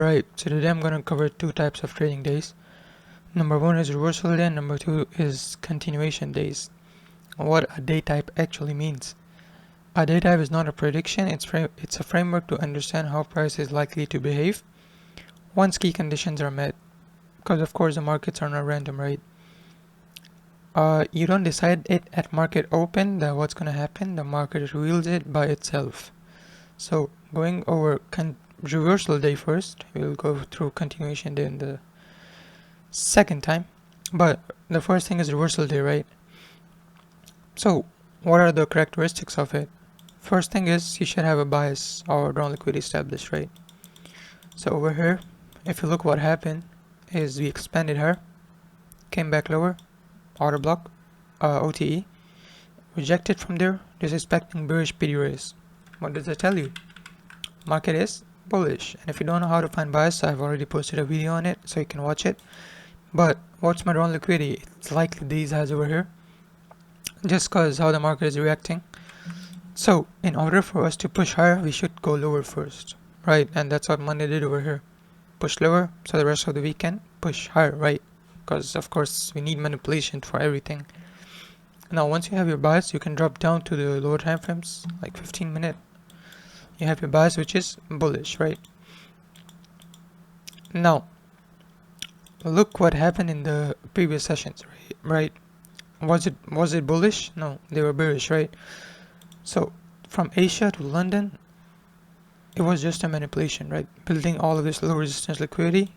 Right, so today I'm going to cover two types of trading days. Number one is reversal day and number two is continuation days. What a day type actually means. A day type is not a prediction, it's a framework to understand how price is likely to behave once key conditions are met. Because of course the markets are not random, right? You don't decide it at market open that what's going to happen, the market reveals it by itself. So going over reversal day first, we'll go through continuation day in the second time. But the first thing is reversal day, right? So what are the characteristics of it? First thing is you should have a bias or drawn liquidity established, right? So over here, if you look what happened is we expanded here, came back lower, order block, OTE, rejected from there, disrespecting bearish PD raise. What does that tell you? Market is bullish. And if you don't know how to find bias, I've already posted a video on it so you can watch it. But what's my drawn liquidity? It's likely these highs over here, just because how the market is reacting. So in order for us to push higher, we should go lower first, right? And that's what Monday did over here. Push lower, so the rest of the week can push higher, right? Because of course we need manipulation for everything. Now once you have your bias, you can drop down to the lower time frames, like 15-minute. You have your bias which is bullish, right? Now look what happened in the previous sessions, right? Was it bullish? No, they were bearish, right? So from Asia to London, it was just a manipulation, right? Building all of this low resistance liquidity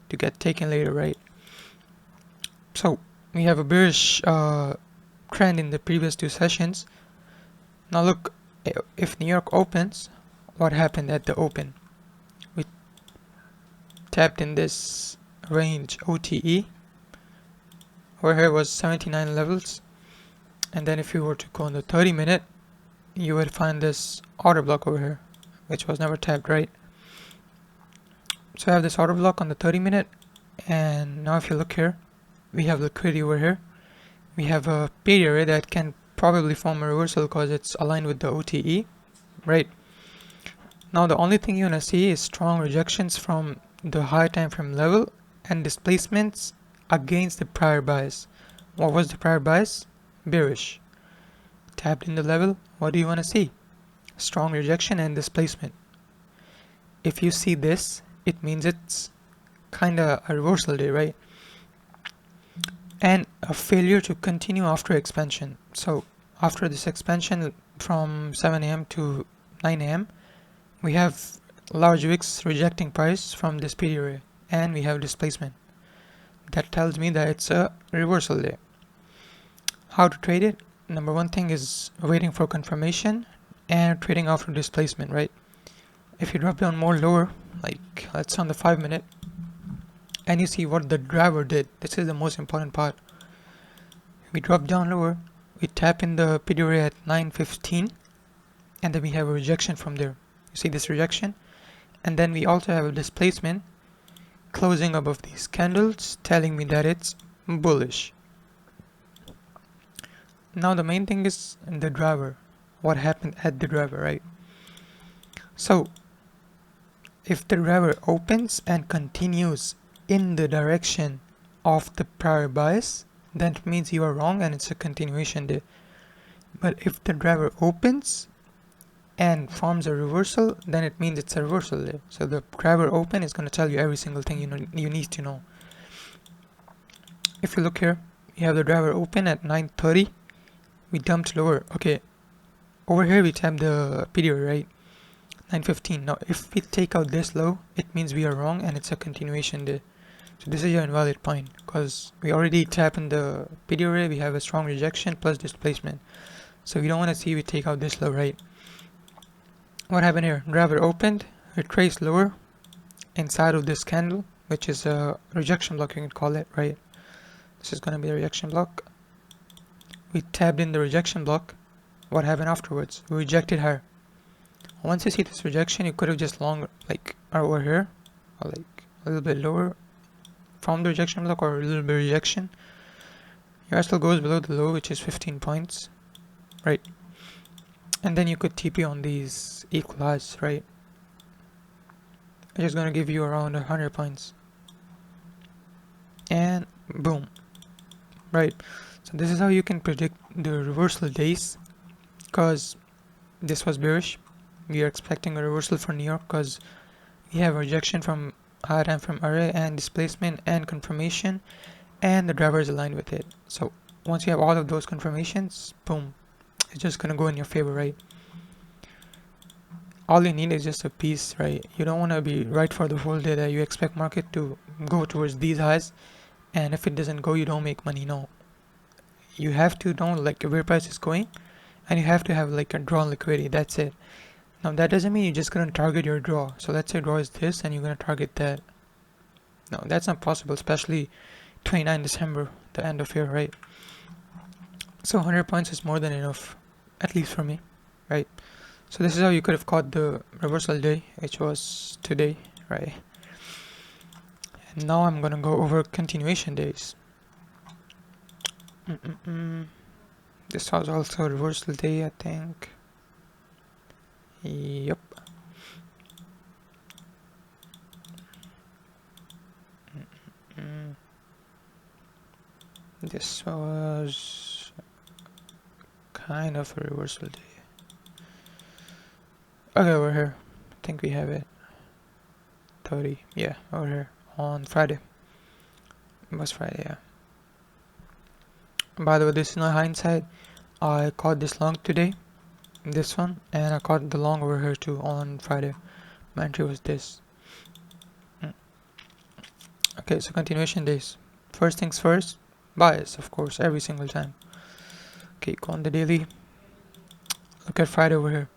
to get taken later, right? So we have a bearish trend in the previous two sessions. Now look, if New York opens, what happened at the open? We tapped in this range OTE. Over here was 79 levels. And then if you were to go on the 30-minute, you would find this order block over here, which was never tapped, right? So I have this order block on the 30-minute, and now if you look here, we have liquidity over here. We have a PD array that can probably form a reversal because it's aligned with the OTE, right? Now the only thing you're gonna see is strong rejections from the high time frame level and displacements against the prior bias. What was the prior bias? Bearish. Tapped in the level, what do you want to see? Strong rejection and displacement. If you see this, it means it's kinda a reversal day, right? And a failure to continue after expansion. So after this expansion from 7 a.m. to 9 a.m., we have large wicks rejecting price from this PD array, and we have displacement. That tells me that it's a reversal day. How to trade it? Number one thing is waiting for confirmation and trading after displacement, right? If you drop down more lower, like let's on the 5-minute, and you see what the driver did. This is the most important part. We drop down lower, we tap in the PD array at 9:15, and then we have a rejection from there. You see this rejection? And then we also have a displacement closing above these candles, telling me that it's bullish. Now the main thing is the driver. What happened at the driver, right? So if the driver opens and continues in the direction of the prior bias, that means you are wrong and it's a continuation day. But if the driver opens and forms a reversal, then it means it's a reversal day. So the driver open is going to tell you every single thing you need to know. If you look here, you have the driver open at 9:30. We dumped lower. Okay, over here we tapped the PD array, right? 9:15. Now if we take out this low, it means we are wrong and it's a continuation day. So this is your invalid point because we already tapped in the PD array. We have a strong rejection plus displacement. So we don't want to see we take out this low, right? What happened here? Driver opened, retraced lower inside of this candle, which is a rejection block, you can call it, right? This is going to be a rejection block. We tapped in the rejection block. What happened afterwards? We rejected her. Once you see this rejection, you could have just long like over here, or like a little bit lower from the rejection block, or a little bit rejection. Your still goes below the low, which is 15 points, right? And then you could TP on these equal highs, right? which is gonna give you around 100 points. And boom, right? So this is how you can predict the reversal days, because this was bearish. We are expecting a reversal for New York because we have a rejection from higher time frame array and displacement and confirmation, and the driver is aligned with it. So once you have all of those confirmations, boom, it's just gonna go in your favor, right? All you need is just a piece, right? You don't want to be right for the whole day that you expect market to go towards these highs, and if it doesn't go, you don't make money. No, you have to know like where price is going, and you have to have like a draw liquidity. That's it. Now that doesn't mean you're just gonna target your draw. So let's say draw is this and you're gonna target that. No, that's not possible, especially 29 December, the end of year, right? So 100 points is more than enough, at least for me, right? So this is how you could have caught the reversal day, which was today, right? And now I'm gonna go over continuation days. This was also a reversal day, I think. Yep. This was kind of a reversal day. Okay, over here. I think we have it. 30. Yeah, over here. On Friday. It was Friday, yeah. By the way, this is not hindsight. I caught this long today. This one. And I caught the long over here too on Friday. My entry was this. Okay, so continuation days. First things first. Bias, of course, every single time. Okay, go on the daily. Look at Friday over here.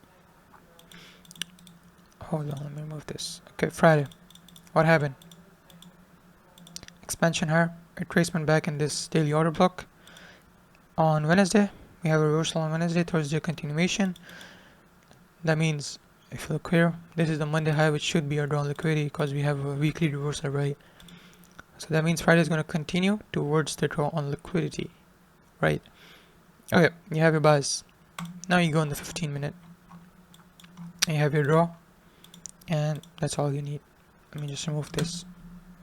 Hold on, let me move this. Okay, Friday. What happened? Expansion higher, retracement back in this daily order block. On Wednesday, we have a reversal on Wednesday, Thursday continuation. That means, if you look here, this is the Monday high, which should be our drawn liquidity because we have a weekly reversal, right? So that means Friday is going to continue towards the draw on liquidity, right? Okay, you have your bias. Now you go on the 15-minute. And you have your draw. And that's all you need. Let me just remove this.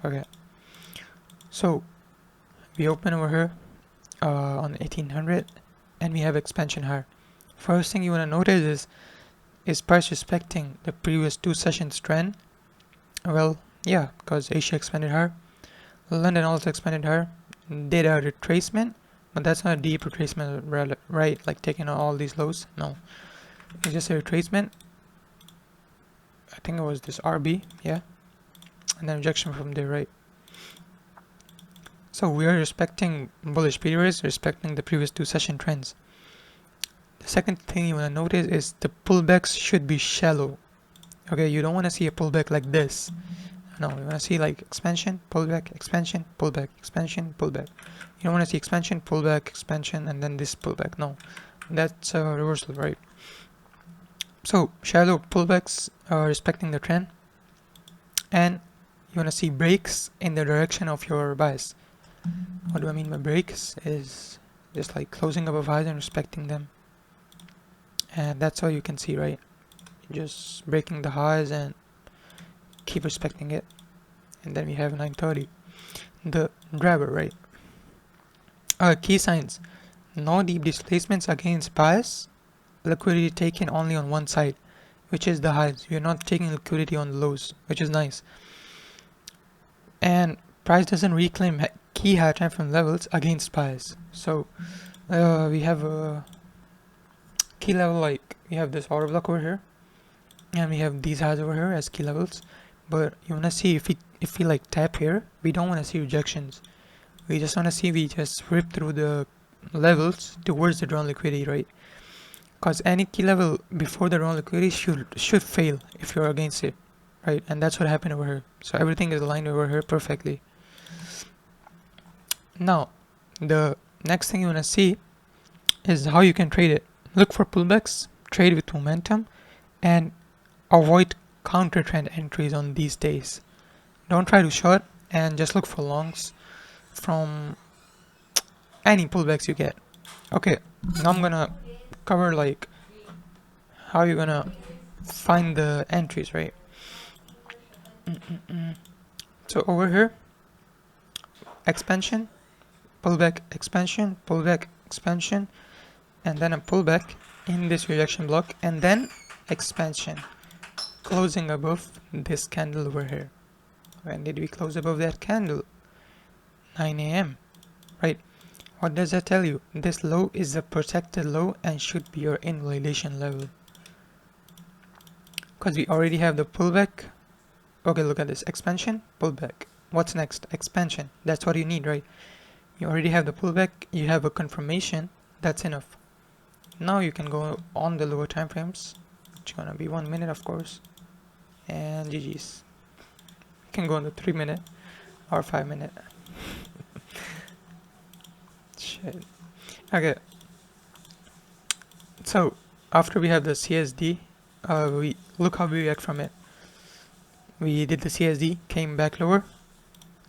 Okay. So we open over here on 1800 and we have expansion higher. First thing you want to notice is price respecting the previous 2 sessions trend? Well, yeah, because Asia expanded higher. London also expanded higher. Did a retracement, but that's not a deep retracement, right? Like taking out all these lows. No. It's just a retracement. I think it was this RB, yeah, and then rejection from there, right? So we are respecting bullish periods, respecting the previous 2 session trends. The second thing you want to notice is the pullbacks should be shallow. Okay, you don't want to see a pullback like this. No, you want to see like expansion, pullback, expansion, pullback, expansion, pullback. You don't want to see expansion, pullback, expansion, and then this pullback. No, that's a reversal, right? So shallow pullbacks are respecting the trend, and you want to see breaks in the direction of your bias. What do I mean by breaks? Is just like closing above highs and respecting them, and that's all you can see, right? Just breaking the highs and keep respecting it. And then we have 930, the driver, right? Key signs: no deep displacements against bias. Liquidity taken only on one side, which is the highs. You're not taking liquidity on the lows, which is nice. And price doesn't reclaim key higher time frame levels against bias. So we have a key level, like we have this order block over here, and we have these highs over here as key levels. But you wanna see if we like tap here, we don't wanna see rejections. We just wanna see we just rip through the levels towards the drawn liquidity, right? Because any key level before the drawn liquidity should fail if you're against it, right? And that's what happened over here. So everything is aligned over here perfectly. Now, the next thing you want to see is how you can trade it. Look for pullbacks, trade with momentum, and avoid counter trend entries on these days. Don't try to short, and just look for longs from any pullbacks you get. Okay, now I'm gonna cover like how you're gonna find the entries, right? So over here, expansion, pullback, expansion, pullback, expansion, and then a pullback in this rejection block, and then expansion, closing above this candle over here. When did we close above that candle? 9 a.m. right? What does that tell you? This low is a protected low and should be your invalidation level, because we already have the pullback. Okay, look at this, expansion, pullback. What's next? Expansion. That's what you need, right? You already have the pullback, you have a confirmation. That's enough. Now you can go on the lower time frames, which is gonna be 1 minute, of course, and GG's. You can go on the 3 minute or 5 minute. Shit. Okay. So after we have the CSD, we look how we react from it. We did the CSD, came back lower.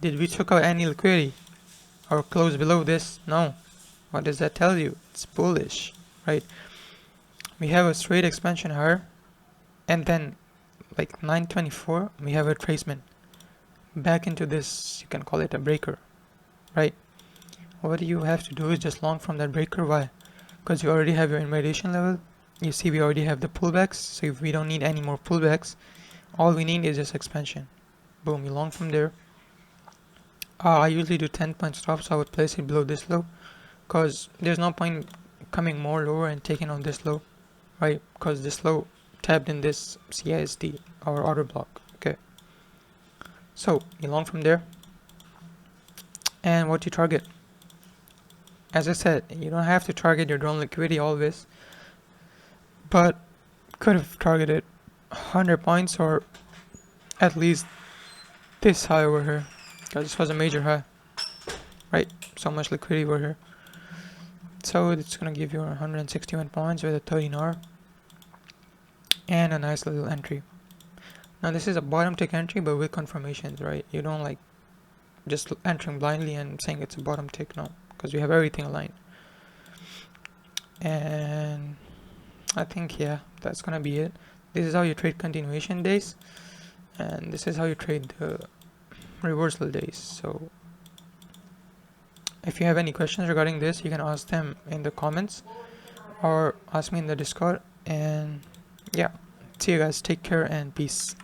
Did we took out any liquidity or close below this? No. What does that tell you? It's bullish, right? We have a straight expansion higher, and then like 924 we have a retracement back into this, you can call it a breaker, right? What you have to do is just long from that breaker. Why? Because you already have your invalidation level. You see we already have the pullbacks, so if we don't need any more pullbacks, all we need is just expansion. Boom, you long from there. I usually do 10-point stop, so I would place it below this low, because there's no point coming more lower and taking on this low, right? Because this low tapped in this CISD, our order block. Okay, so you long from there, and what you target, as I said, you don't have to target your drone liquidity always, but could have targeted 100 points or at least this high over here, because this was a major high, right? So much liquidity over here. So it's gonna give you 161 points with a 13R and a nice little entry. Now this is a bottom tick entry, but with confirmations, right? You don't like just entering blindly and saying it's a bottom tick, no, because we have everything aligned. And I think, yeah, that's gonna be it. This is how you trade continuation days, and this is how you trade the reversal days. So if you have any questions regarding this, you can ask them in the comments or ask me in the Discord. And yeah, see you guys, take care and peace.